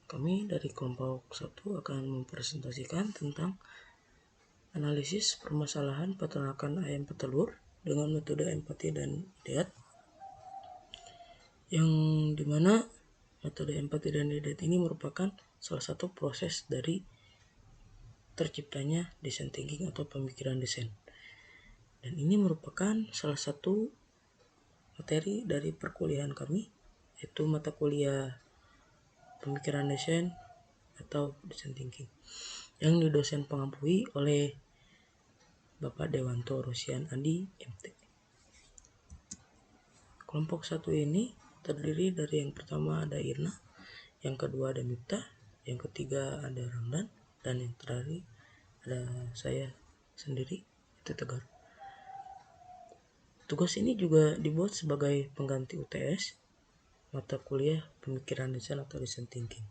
Kami dari kelompok 1 akan mempresentasikan tentang analisis permasalahan peternakan ayam petelur dengan metode empati dan ideat, yang dimana metode empati dan ideat ini merupakan salah satu proses dari terciptanya design thinking atau pemikiran desain. Dan ini merupakan salah satu materi dari perkuliahan kami, yaitu mata kuliah pemikiran desain atau design thinking, yang didosen pengampui oleh Bapak Dewanto Rusian Andi, MT. Kelompok 1 ini terdiri dari yang pertama ada Irna, yang kedua ada Miftah, yang ketiga ada Ramdan, dan yang terakhir ada saya sendiri, itu Tegar. Tugas ini juga dibuat sebagai pengganti UTS, mata kuliah pemikiran desain atau design thinking.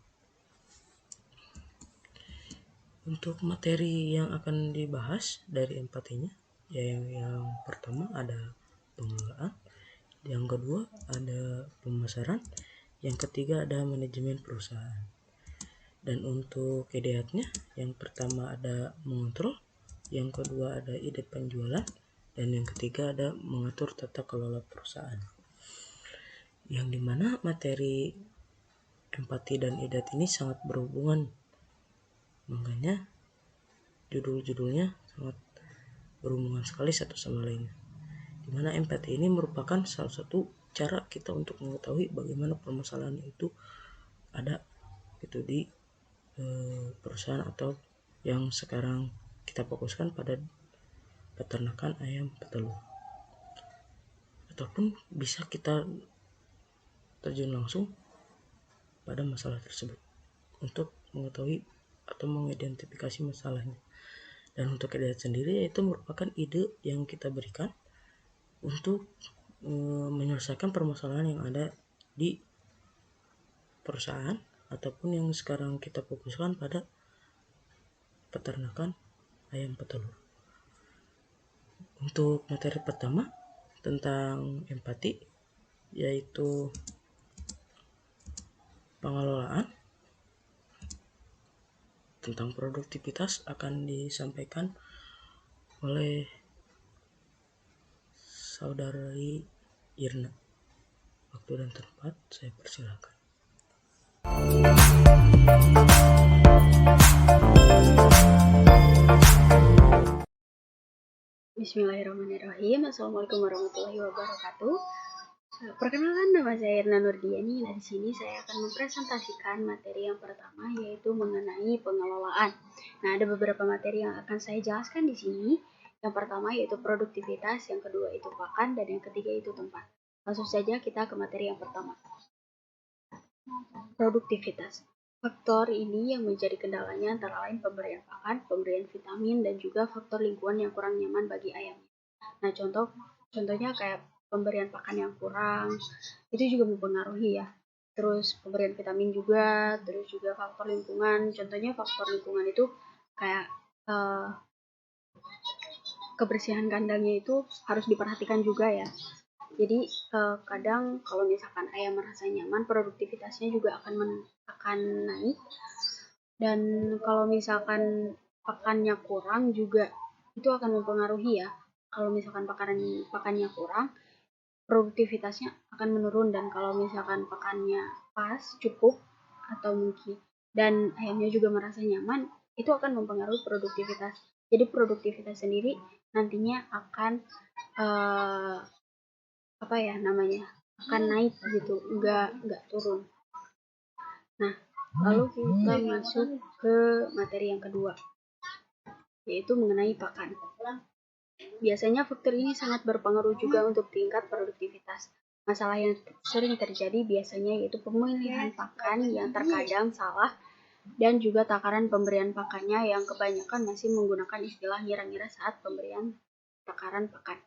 Untuk materi yang akan dibahas dari empatinya, yang pertama ada pengelolaan, yang kedua ada pemasaran, yang ketiga ada manajemen perusahaan. Dan untuk ideatnya, yang pertama ada mengontrol, yang kedua ada ide penjualan, dan yang ketiga ada mengatur tata kelola perusahaan. Yang dimana materi empati dan ideat ini sangat berhubungan, makanya judul-judulnya sangat berhubungan sekali satu sama lainnya. Dimana empati ini merupakan salah satu cara kita untuk mengetahui bagaimana permasalahan itu ada gitu di perusahaan atau yang sekarang kita fokuskan pada peternakan ayam petelur, ataupun bisa kita terjun langsung pada masalah tersebut untuk mengetahui atau mengidentifikasi masalahnya. Dan untuk ideat sendiri yaitu merupakan ide yang kita berikan untuk menyelesaikan permasalahan yang ada di perusahaan ataupun yang sekarang kita fokuskan pada peternakan ayam petelur. Untuk materi pertama tentang empati, yaitu pengelolaan, tentang produktivitas akan disampaikan oleh saudari Irna. Waktu dan tempat saya persilakan. Bismillahirrahmanirrahim. Assalamualaikum warahmatullahi wabarakatuh. Perkenalkan, nama saya Irna Nurdiani. Nah, di sini saya akan mempresentasikan materi yang pertama, yaitu mengenai pengelolaan. Nah, ada beberapa materi yang akan saya jelaskan di sini. Yang pertama yaitu produktivitas, yang kedua itu pakan, dan yang ketiga itu tempat. Langsung saja kita ke materi yang pertama. Produktivitas. Faktor ini yang menjadi kendalanya antara lain pemberian pakan, pemberian vitamin, dan juga faktor lingkungan yang kurang nyaman bagi ayamnya. Nah, contohnya kayak pemberian pakan yang kurang, itu juga mempengaruhi ya. Terus pemberian vitamin juga, terus juga faktor lingkungan. Contohnya faktor lingkungan itu kayak kebersihan kandangnya itu harus diperhatikan juga ya. Jadi kadang kalau misalkan ayam merasa nyaman, produktivitasnya juga akan naik. Dan kalau misalkan pakannya kurang juga itu akan mempengaruhi ya. Kalau misalkan pakannya kurang, produktivitasnya akan menurun. Dan kalau misalkan pakannya pas, cukup, atau mungkin dan ayamnya juga merasa nyaman, itu akan mempengaruhi produktivitas. Jadi produktivitas sendiri nantinya akan akan naik gitu, nggak turun. Nah, lalu kita masuk ke materi yang kedua, yaitu mengenai pakan. Biasanya faktor ini sangat berpengaruh juga untuk tingkat produktivitas. Masalah yang sering terjadi biasanya yaitu pemilihan pakan yang terkadang salah, dan juga takaran pemberian pakannya yang kebanyakan masih menggunakan istilah ngira-ngira saat pemberian takaran pakan.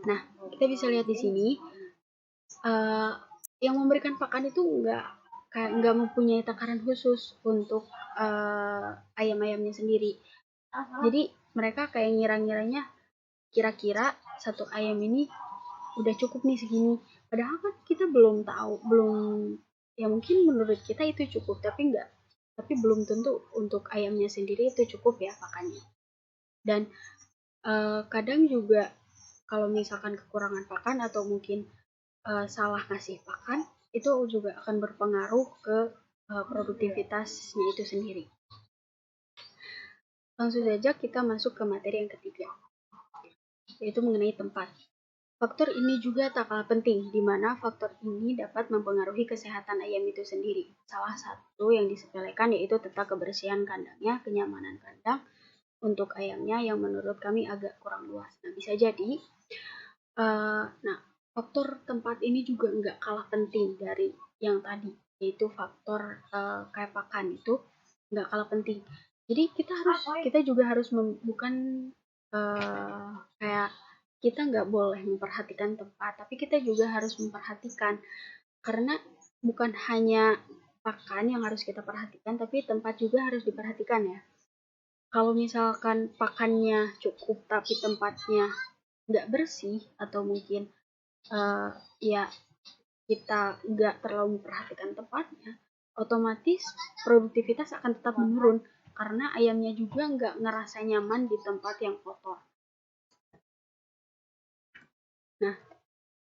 Nah, kita bisa lihat di sini yang memberikan pakan itu nggak mempunyai takaran khusus untuk ayam-ayamnya sendiri. Jadi mereka kayak ngira-ngiranya kira-kira satu ayam ini udah cukup nih segini. Padahal kan kita belum tahu, ya mungkin menurut kita itu cukup, tapi belum tentu untuk ayamnya sendiri itu cukup ya pakannya. Dan kadang juga kalau misalkan kekurangan pakan atau mungkin salah ngasih pakan, itu juga akan berpengaruh ke produktivitasnya itu sendiri. Langsung saja kita masuk ke materi yang ketiga, yaitu mengenai tempat. Faktor ini juga tak kalah penting, di mana faktor ini dapat mempengaruhi kesehatan ayam itu sendiri. Salah satu yang disepelekan yaitu tentang kebersihan kandangnya, kenyamanan kandang untuk ayamnya yang menurut kami agak kurang luas. Nah, bisa jadi, nah faktor tempat ini juga nggak kalah penting dari yang tadi, yaitu faktor kayak pakan itu nggak kalah penting. Jadi kita juga harus bukan kayak kita nggak boleh memperhatikan tempat, tapi kita juga harus memperhatikan, karena bukan hanya pakan yang harus kita perhatikan, tapi tempat juga harus diperhatikan ya. Kalau misalkan pakannya cukup tapi tempatnya nggak bersih atau mungkin ya kita nggak terlalu memperhatikan tempatnya, otomatis produktivitas akan tetap menurun karena ayamnya juga nggak ngerasa nyaman di tempat yang kotor. Nah,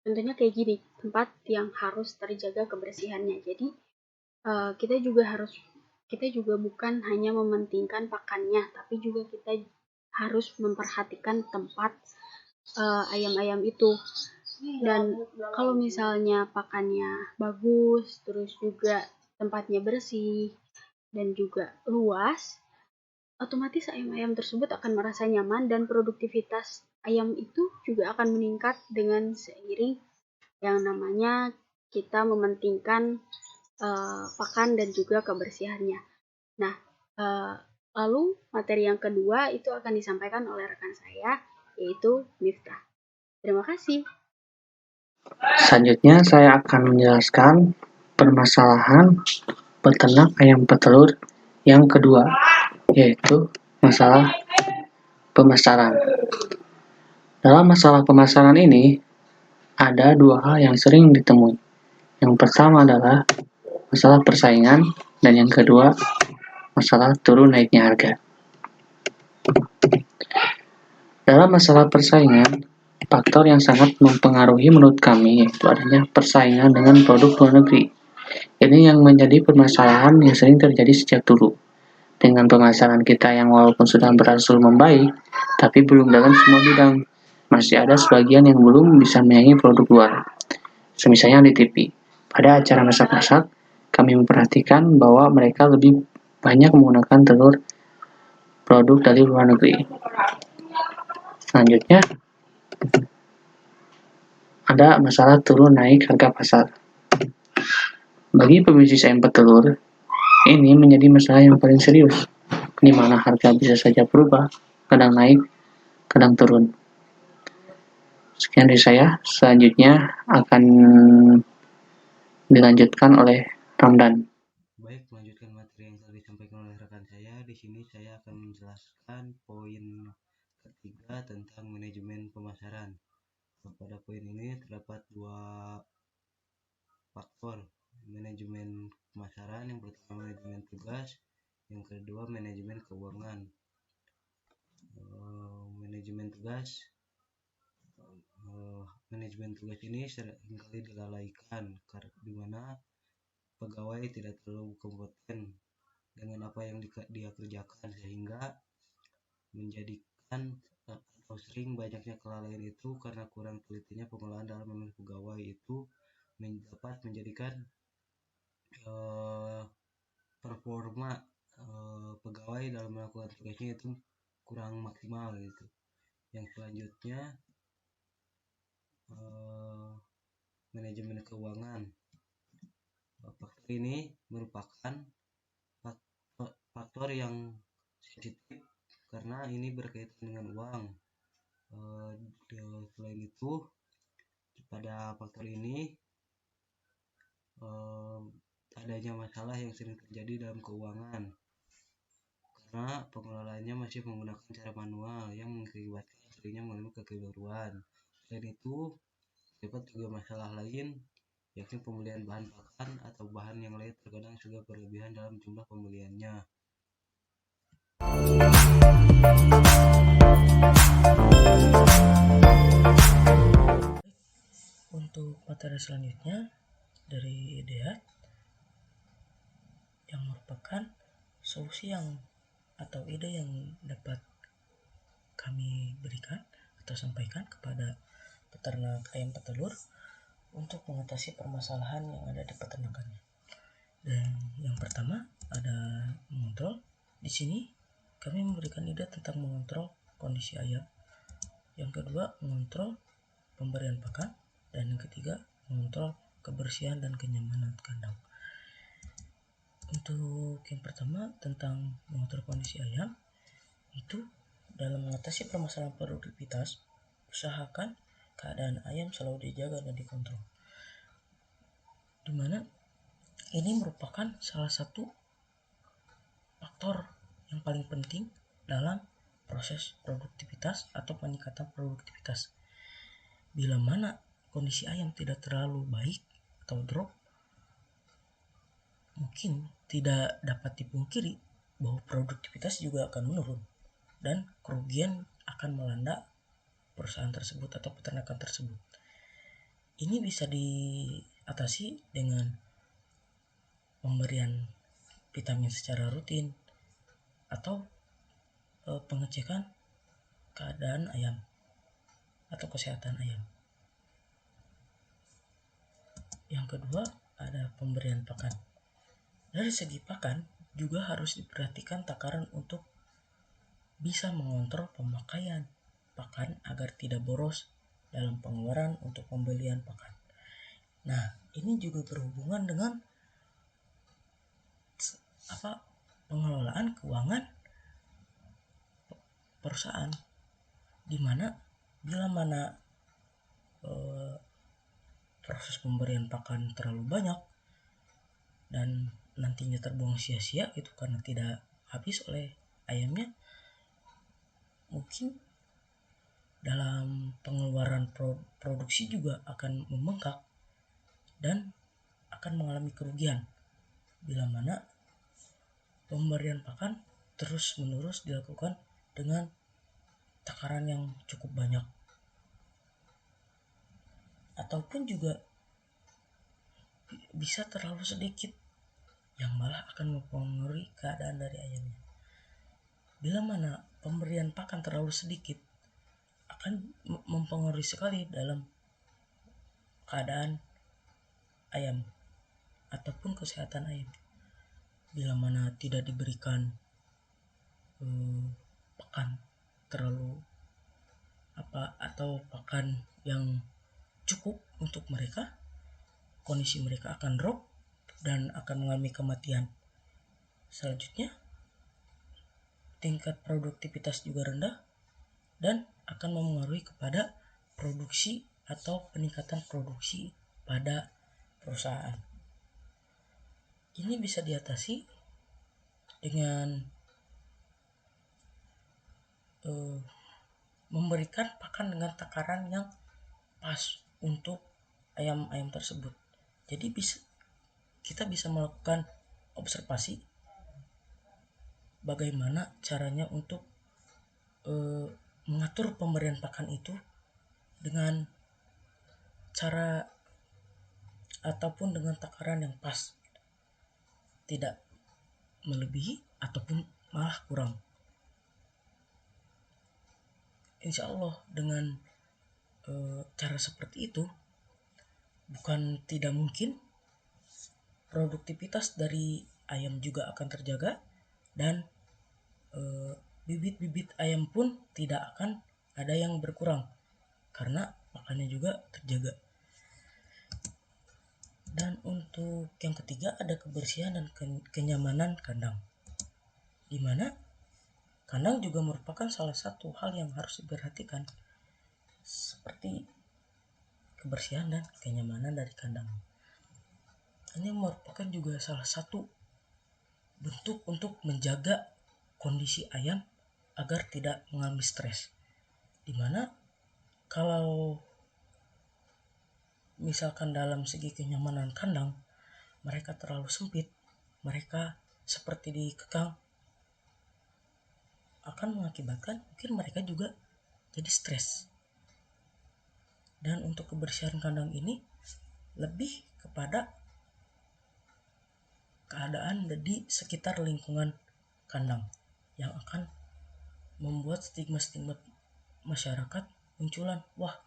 tentunya kayak gini, tempat yang harus terjaga kebersihannya. Jadi kita juga bukan hanya mementingkan pakannya, tapi juga kita harus memperhatikan tempat ayam-ayam itu. Dan kalau misalnya pakannya bagus, terus juga tempatnya bersih dan juga luas, otomatis ayam-ayam tersebut akan merasa nyaman dan produktivitas ayam itu juga akan meningkat dengan seiring yang namanya kita mementingkan pakan dan juga kebersihannya. Nah, lalu materi yang kedua itu akan disampaikan oleh rekan saya, yaitu Miftah. Terima kasih. Selanjutnya saya akan menjelaskan permasalahan peternak ayam petelur yang kedua, yaitu masalah pemasaran. Dalam masalah pemasaran ini, ada dua hal yang sering ditemui. Yang pertama adalah masalah persaingan, dan yang kedua, masalah turun naiknya harga. Dalam masalah persaingan, faktor yang sangat mempengaruhi menurut kami yaitu adanya persaingan dengan produk luar negeri. Ini yang menjadi permasalahan yang sering terjadi sejak dulu. Dengan pemasaran kita yang walaupun sudah berhasil membaik, tapi belum dalam semua bidang. Masih ada sebagian yang belum bisa menyaingi produk luar. Semisalnya di TV. Pada acara masak-masak, kami memperhatikan bahwa mereka lebih banyak menggunakan telur produk dari luar negeri. Selanjutnya, ada masalah turun naik harga pasar. Bagi pebisnis ayam petelur, ini menjadi masalah yang paling serius, di mana harga bisa saja berubah, kadang naik, kadang turun. Sekian dari saya, selanjutnya akan dilanjutkan oleh Ramdan. Baik, melanjutkan materi yang telah disampaikan oleh rekan saya. Di sini saya akan menjelaskan poin ketiga tentang manajemen pemasaran. Pada poin ini terdapat dua faktor manajemen pemasaran. Yang pertama manajemen tugas, yang kedua manajemen keuangan. Manajemen tugas ini seringkali dilalaikan di mana pegawai tidak terlalu kompeten dengan apa yang dia kerjakan, sehingga menjadikan atau sering banyaknya kelalaian itu karena kurang telitinya pengelolaan dalam memilih pegawai itu dapat menjadikan performa pegawai dalam melakukan tugasnya itu kurang maksimal gitu. Yang selanjutnya manajemen keuangan. Faktor ini merupakan faktor yang sensitif karena ini berkaitan dengan uang. Selain itu, pada faktor ini adanya masalah yang sering terjadi dalam keuangan karena pengelolaannya masih menggunakan cara manual yang mengakibatkan seringnya mengalami kekeliruan. Selain itu, terdapat juga masalah lain yakni pembelian bahan pakan atau bahan yang lain terkadang juga berlebihan dalam jumlah pembeliannya. Untuk materi selanjutnya dari IDEAT yang merupakan solusi atau ide yang dapat kami berikan atau sampaikan kepada peternak ayam petelur untuk mengatasi permasalahan yang ada di peternakannya. Dan yang pertama ada mengontrol. Di sini kami memberikan ide tentang mengontrol kondisi ayam. Yang kedua, mengontrol pemberian pakan. Dan yang ketiga, mengontrol kebersihan dan kenyamanan kandang. Untuk yang pertama tentang mengontrol kondisi ayam, itu dalam mengatasi permasalahan produktivitas, usahakan keadaan ayam selalu dijaga dan dikontrol. Dimana ini merupakan salah satu faktor yang paling penting dalam proses produktivitas atau peningkatan produktivitas. Bila mana kondisi ayam tidak terlalu baik atau drop, mungkin tidak dapat dipungkiri bahwa produktivitas juga akan menurun dan kerugian akan melanda perusahaan tersebut atau peternakan tersebut. Ini bisa diatasi dengan pemberian vitamin secara rutin atau pengecekan keadaan ayam atau kesehatan ayam. Yang kedua ada pemberian pakan. Dari segi pakan juga harus diperhatikan takaran untuk bisa mengontrol pemakaian pakan agar tidak boros dalam pengeluaran untuk pembelian pakan. Nah, ini juga berhubungan dengan pengelolaan keuangan perusahaan, di mana bila mana proses pemberian pakan terlalu banyak dan nantinya terbuang sia-sia itu karena tidak habis oleh ayamnya, mungkin dalam pengeluaran produksi juga akan membengkak dan akan mengalami kerugian bila mana pemberian pakan terus-menerus dilakukan dengan takaran yang cukup banyak, ataupun juga bisa terlalu sedikit yang malah akan mempengaruhi keadaan dari ayamnya. Bila mana pemberian pakan terlalu sedikit akan mempengaruhi sekali dalam keadaan ayam ataupun kesehatan ayam. Bila mana tidak diberikan pakan terlalu atau pakan yang cukup untuk mereka, kondisi mereka akan drop dan akan mengalami kematian. Selanjutnya, tingkat produktivitas juga rendah dan akan mempengaruhi kepada produksi atau peningkatan produksi pada perusahaan. Ini bisa diatasi dengan memberikan pakan dengan takaran yang pas untuk ayam-ayam tersebut. Jadi kita bisa melakukan observasi bagaimana caranya untuk mengatur pemberian pakan itu dengan cara ataupun dengan takaran yang pas, tidak melebihi ataupun malah kurang. Insya Allah dengan cara seperti itu bukan tidak mungkin produktivitas dari ayam juga akan terjaga dan bibit-bibit ayam pun tidak akan ada yang berkurang karena pakannya juga terjaga. Dan untuk yang ketiga ada kebersihan dan kenyamanan kandang, di mana kandang juga merupakan salah satu hal yang harus diperhatikan, seperti kebersihan dan kenyamanan dari kandang. Ini merupakan juga salah satu bentuk untuk menjaga kondisi ayam agar tidak mengalami stres. Dimana kalau misalkan dalam segi kenyamanan kandang mereka terlalu sempit, mereka seperti dikekang, akan mengakibatkan mungkin mereka juga jadi stres. Dan untuk kebersihan kandang ini lebih kepada keadaan di sekitar lingkungan kandang yang akan membuat stigma-stigma masyarakat munculan, wah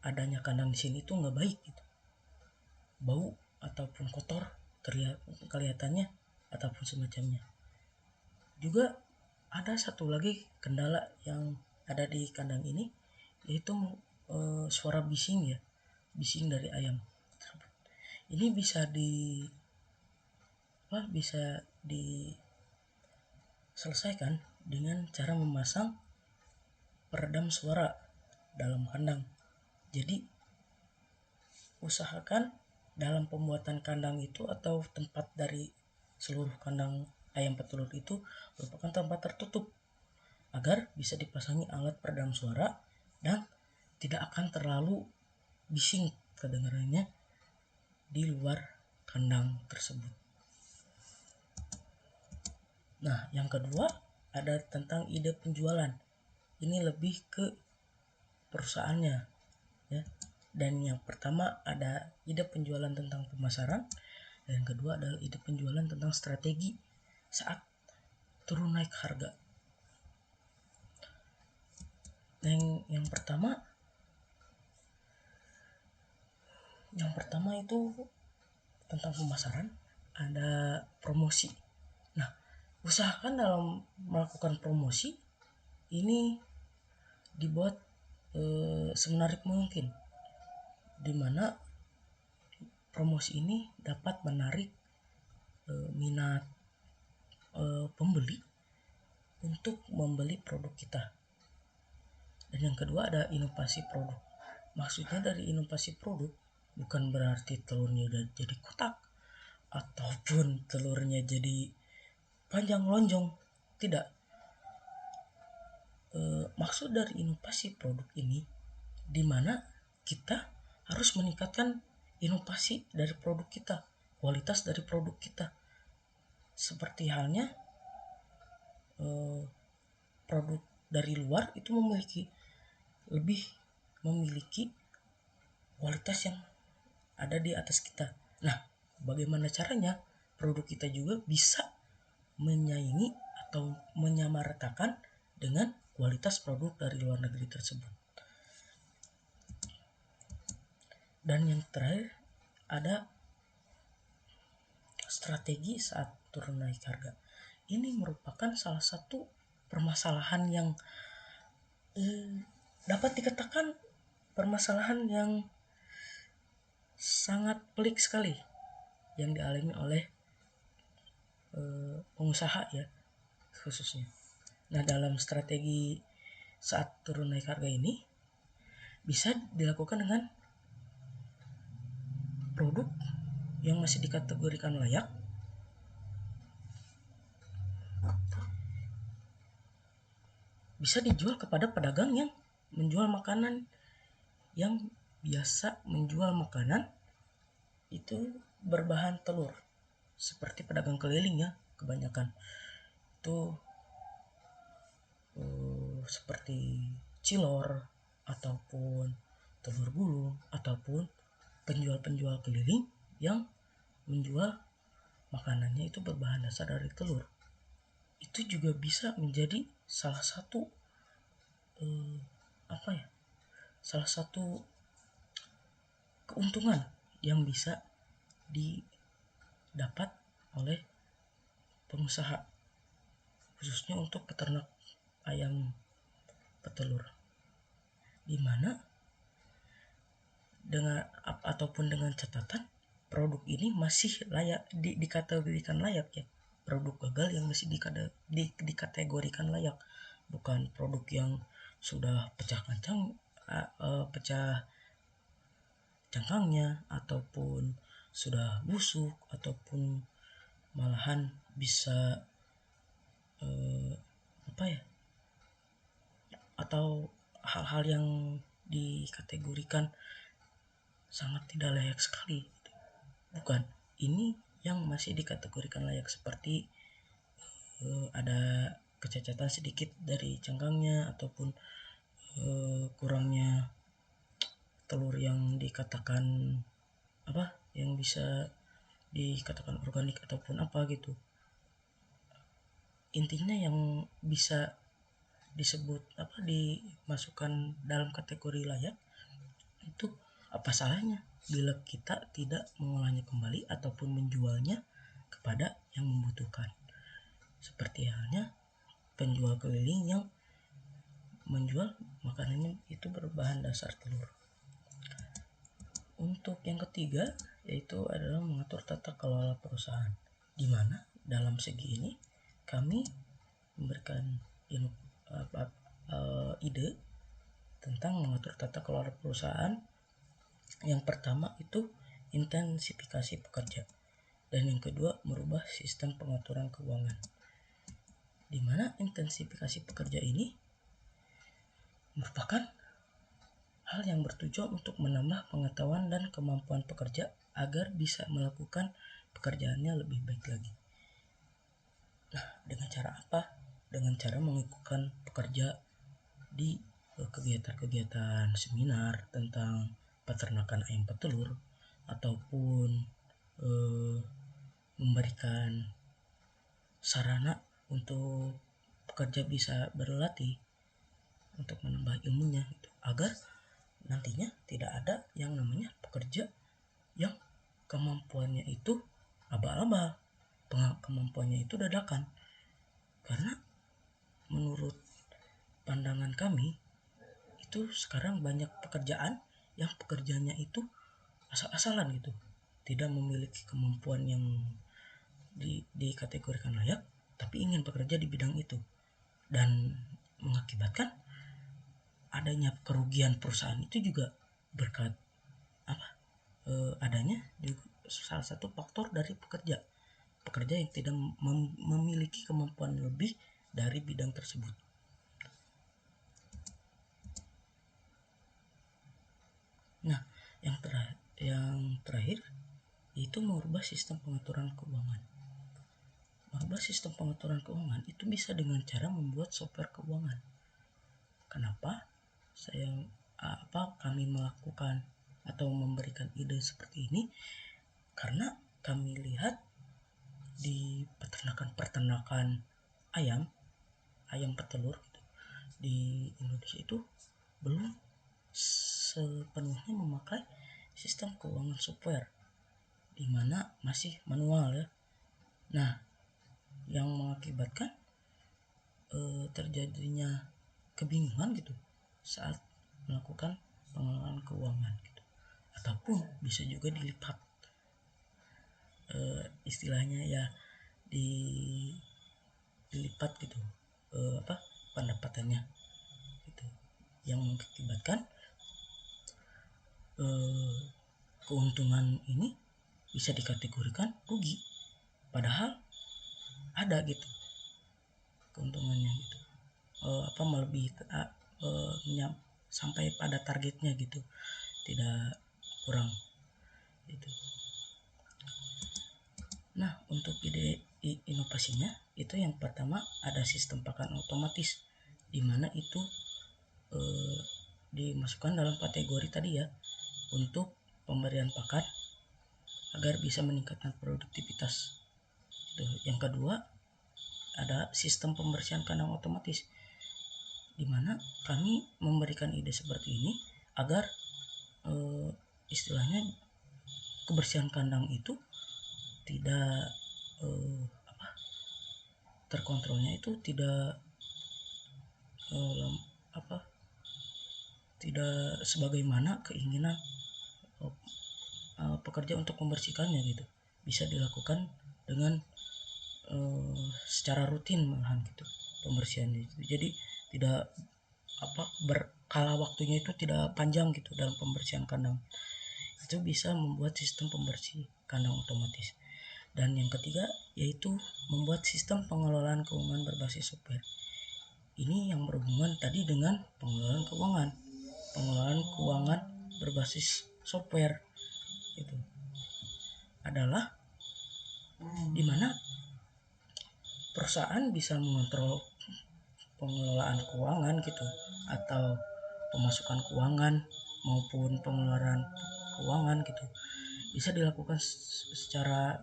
adanya kandang di sini tuh nggak baik gitu, bau ataupun kotor kelihatannya ataupun semacamnya. Juga ada satu lagi kendala yang ada di kandang ini, yaitu suara bising ya, bising dari ayam. Ini bisa diselesaikan dengan cara memasang peredam suara dalam kandang. Jadi usahakan dalam pembuatan kandang itu atau tempat dari seluruh kandang ayam petelur itu merupakan tempat tertutup agar bisa dipasangi alat peredam suara dan tidak akan terlalu bising kedengarannya di luar kandang tersebut. Nah, yang kedua ada tentang ide penjualan. Ini lebih ke perusahaannya ya. Dan yang pertama ada ide penjualan tentang pemasaran, dan yang kedua adalah ide penjualan tentang strategi saat turun naik harga. Dan yang pertama itu tentang pemasaran, ada promosi. Nah, usahakan dalam melakukan promosi ini dibuat semenarik mungkin, di mana promosi ini dapat menarik minat pembeli untuk membeli produk kita. Dan yang kedua ada inovasi produk. Maksudnya dari inovasi produk bukan berarti telurnya jadi kotak ataupun telurnya jadi panjang lonjong, tidak. Maksud dari inovasi produk ini di mana kita harus meningkatkan inovasi dari produk kita, kualitas dari produk kita. Seperti halnya produk dari luar itu memiliki kualitas yang ada di atas kita. Nah, bagaimana caranya produk kita juga bisa menyaingi atau menyamaratakan dengan kualitas produk dari luar negeri tersebut. Dan yang terakhir ada strategi saat turun naik harga. Ini merupakan salah satu permasalahan yang dapat dikatakan permasalahan yang sangat pelik sekali yang dialami oleh pengusaha ya khususnya. Nah, dalam strategi saat turun naik harga ini bisa dilakukan dengan produk yang masih dikategorikan layak, bisa dijual kepada pedagang yang menjual makanan, yang biasa menjual makanan itu berbahan telur, seperti pedagang keliling ya, kebanyakan itu seperti cilor ataupun telur gulung ataupun penjual-penjual keliling yang menjual makanannya itu berbahan dasar dari telur. Itu juga bisa menjadi salah satu salah satu keuntungan yang bisa didapat oleh pengusaha, khususnya untuk peternak ayam petelur, di mana dengan catatan produk ini masih layak dikategorikan layak ya, produk gagal yang masih dikategorikan layak, bukan produk yang sudah pecah cangkangnya ataupun sudah busuk ataupun malahan bisa atau hal-hal yang dikategorikan sangat tidak layak sekali. Bukan, ini yang masih dikategorikan layak seperti ada kecacatan sedikit dari cangkangnya ataupun kurangnya telur yang dikatakan yang bisa dikatakan organik ataupun apa gitu. Intinya yang bisa disebut dimasukkan dalam kategori layak itu apa salahnya bila kita tidak mengolahnya kembali ataupun menjualnya kepada yang membutuhkan, seperti halnya penjual keliling yang menjual makanannya itu berbahan dasar telur. Untuk yang ketiga yaitu adalah mengatur tata kelola perusahaan, di mana dalam segi ini kami memberikan ide tentang mengatur tata kelola perusahaan. Yang pertama itu intensifikasi pekerja, dan yang kedua merubah sistem pengaturan keuangan, di mana intensifikasi pekerja ini merupakan hal yang bertujuan untuk menambah pengetahuan dan kemampuan pekerja agar bisa melakukan pekerjaannya lebih baik lagi. Nah, dengan cara apa? Dengan cara mengikutkan pekerja di kegiatan-kegiatan seminar tentang peternakan ayam petelur, ataupun memberikan sarana untuk pekerja bisa berlatih untuk menambah ilmunya gitu, agar nantinya tidak ada yang namanya pekerja yang kemampuannya itu aba-aba, kemampuannya itu dadakan. Karena menurut pandangan kami itu sekarang banyak pekerjaan yang pekerjaannya itu asal-asalan gitu, tidak memiliki kemampuan yang dikategorikan layak, tapi ingin bekerja di bidang itu, dan mengakibatkan adanya kerugian perusahaan itu juga berkat adanya juga salah satu faktor dari pekerja yang tidak memiliki kemampuan lebih dari bidang tersebut. Nah, yang terakhir itu merubah sistem pengaturan keuangan. Merubah sistem pengaturan keuangan itu bisa dengan cara membuat software keuangan. Kenapa kami melakukan atau memberikan ide seperti ini? Karena kami lihat di peternakan ayam petelur gitu, di Indonesia itu belum sepenuhnya memakai sistem keuangan software, di mana masih manual ya. Nah, yang mengakibatkan terjadinya kebingungan gitu saat melakukan pengelolaan keuangan gitu, ataupun bisa juga dilipat, istilahnya ya dilipat gitu pendapatannya gitu, yang mengakibatkan keuntungan ini bisa dikategorikan rugi, padahal ada gitu keuntungannya gitu, melebihi sampai pada targetnya gitu, tidak kurang gitu. Nah, untuk ide inovasinya itu yang pertama ada sistem pakan otomatis, di mana itu dimasukkan dalam kategori tadi ya, untuk pemberian pakan agar bisa meningkatkan produktivitas. Yang kedua ada sistem pembersihan kandang otomatis, di mana kami memberikan ide seperti ini agar istilahnya kebersihan kandang itu tidak terkontrolnya itu tidak tidak sebagaimana keinginan pekerja untuk membersihkannya gitu, bisa dilakukan dengan secara rutin malahan gitu pembersihannya itu. Jadi tidak berkala waktunya itu tidak panjang gitu dalam pembersihan kandang. Itu bisa membuat sistem pembersih kandang otomatis. Dan yang ketiga yaitu membuat sistem pengelolaan keuangan berbasis software. Ini yang berhubungan tadi dengan pengelolaan keuangan berbasis software itu adalah dimana perusahaan bisa mengontrol pengelolaan keuangan gitu, atau pemasukan keuangan maupun pengeluaran keuangan gitu, bisa dilakukan secara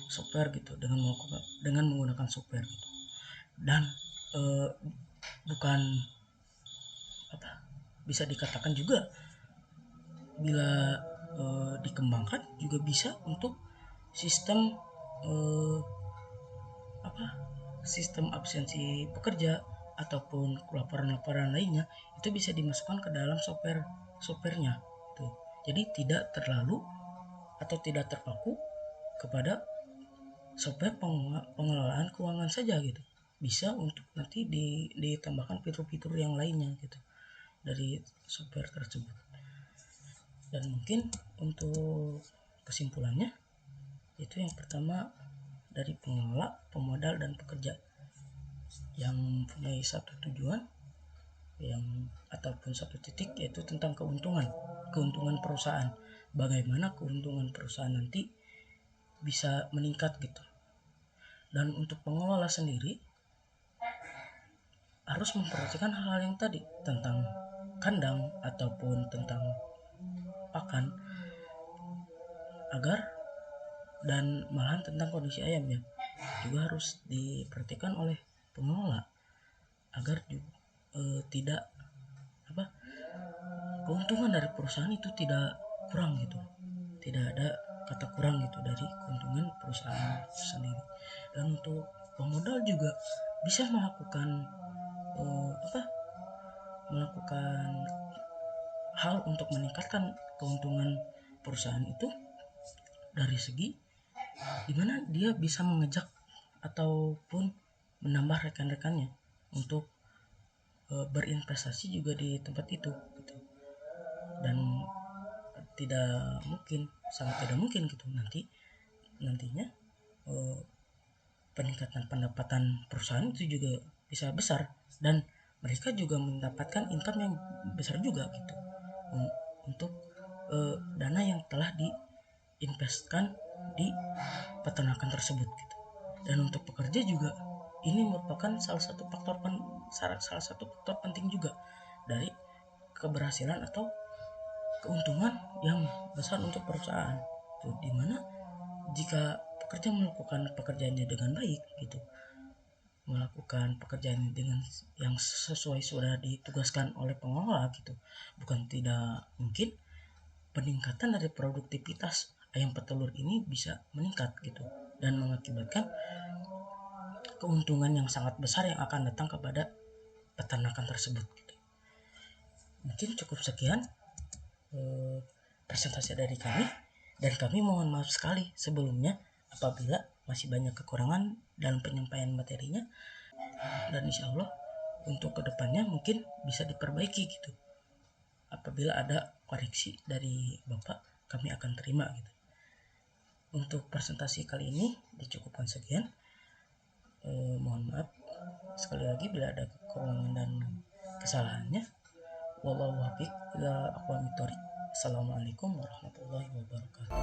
software gitu, dengan menggunakan software gitu. Dan bukan bisa dikatakan juga bila dikembangkan juga bisa untuk sistem sistem absensi pekerja ataupun laporan-laporan lainnya, itu bisa dimasukkan ke dalam softwarenya gitu. Jadi tidak terlalu atau tidak terpaku kepada software pengelolaan keuangan saja gitu. Bisa untuk nanti ditambahkan fitur-fitur yang lainnya gitu dari software tersebut. Dan mungkin untuk kesimpulannya itu yang pertama, dari pengelola, pemodal, dan pekerja yang mempunyai satu tujuan ataupun satu titik, yaitu tentang keuntungan perusahaan. Bagaimana keuntungan perusahaan nanti bisa meningkat gitu. Dan untuk pengelola sendiri harus memperhatikan hal-hal yang tadi tentang kandang ataupun tentang pakan, agar dan malahan tentang kondisi ayam ya juga harus diperhatikan oleh pengelola agar tidak keuntungan dari perusahaan itu tidak kurang gitu, tidak ada kata kurang gitu dari keuntungan perusahaan sendiri. Dan untuk pemodal juga bisa melakukan hal untuk meningkatkan keuntungan perusahaan itu dari segi dimana dia bisa mengejak ataupun menambah rekan-rekannya untuk berinvestasi juga di tempat itu gitu. Dan sangat tidak mungkin gitu nantinya peningkatan pendapatan perusahaan itu juga bisa besar, dan mereka juga mendapatkan income yang besar juga gitu untuk dana yang telah diinvestkan di peternakan tersebut gitu. Dan untuk pekerja juga ini merupakan salah satu faktor penting juga dari keberhasilan atau keuntungan yang besar untuk perusahaan itu, dimana jika pekerja melakukan pekerjaannya dengan baik gitu, melakukan pekerjaan dengan yang sesuai sudah ditugaskan oleh pengelola gitu, bukan tidak mungkin peningkatan dari produktivitas ayam petelur ini bisa meningkat gitu, dan mengakibatkan keuntungan yang sangat besar yang akan datang kepada peternakan tersebut gitu. Mungkin cukup sekian presentasi dari kami, dan kami mohon maaf sekali sebelumnya apabila masih banyak kekurangan dalam penyampaian materinya, dan insya Allah untuk kedepannya mungkin bisa diperbaiki gitu. Apabila ada koreksi dari Bapak, kami akan terima gitu. Untuk presentasi kali ini dicukupkan sekian. Mohon maaf sekali lagi bila ada kekurangan dan kesalahannya. Wallahu muwaffiq ila aqwamit thoriq. Assalamualaikum warahmatullahi wabarakatuh.